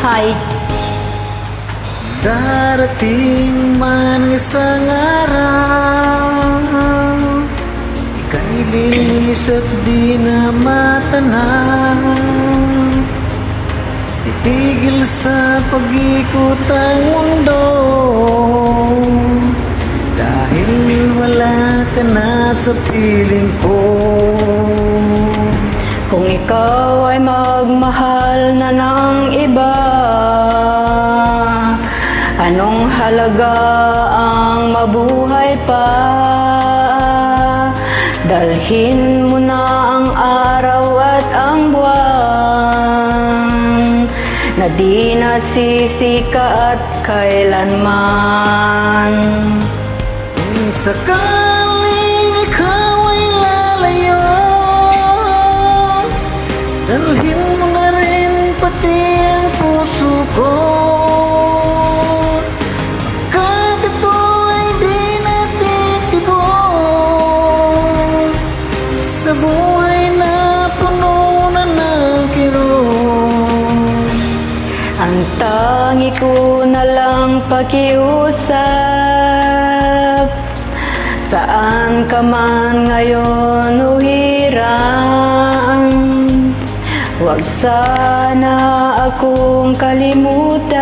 Hi. Darating man isang araw, ika'y lilis at di na matanaw. Titigil sa pag-ikot ang mundo, dahil wala ka na sa piling ko. Kung ikaw ay magmahal na ng iba, anong halaga ang mabuhay pa? Dalhin mo na ang araw at ang buwan, na di nasisikat kailanman. Kung sakaling ikaw ay lalayo, dalhin mo na rin pati ang puso ko. Pagkat ito ay di natitibok sa buhay na puno na ng kirot. Ang tangi ko na lang pakiusap, saan ka man ngayon uhirang, huwag sana akong kalimutan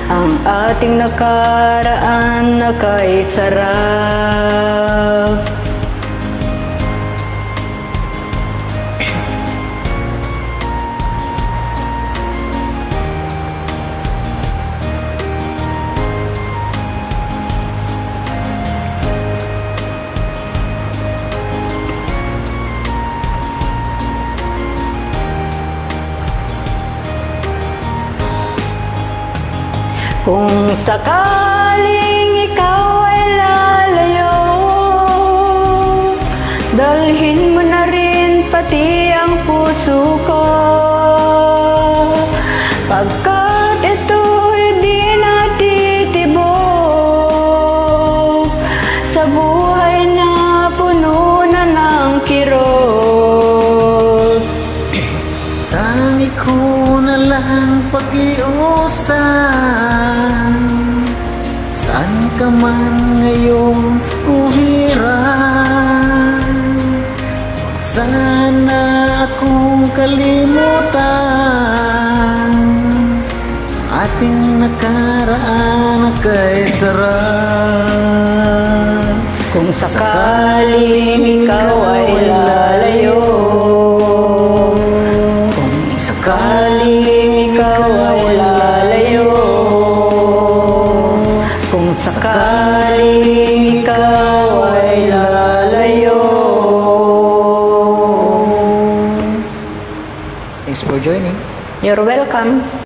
ang ating nakaraan na kay sarap. Kung sakaling ikaw ay lalayo, dalhin mo na rin pati ang puso ko. Pagkat ito'y di natitibok sa buhay na puno na ng kirot. Tangi ko na lang pag-iusap, saan ka man ngayon uhirang, huwag sana akong kalimutan ating nakaraan na kay sarap. Kung sakaling ikaw ay lalayo, kung sakaling ikaw ay lalayo, kung sakaling ikaw ay lalayo. Thanks for joining. You're welcome.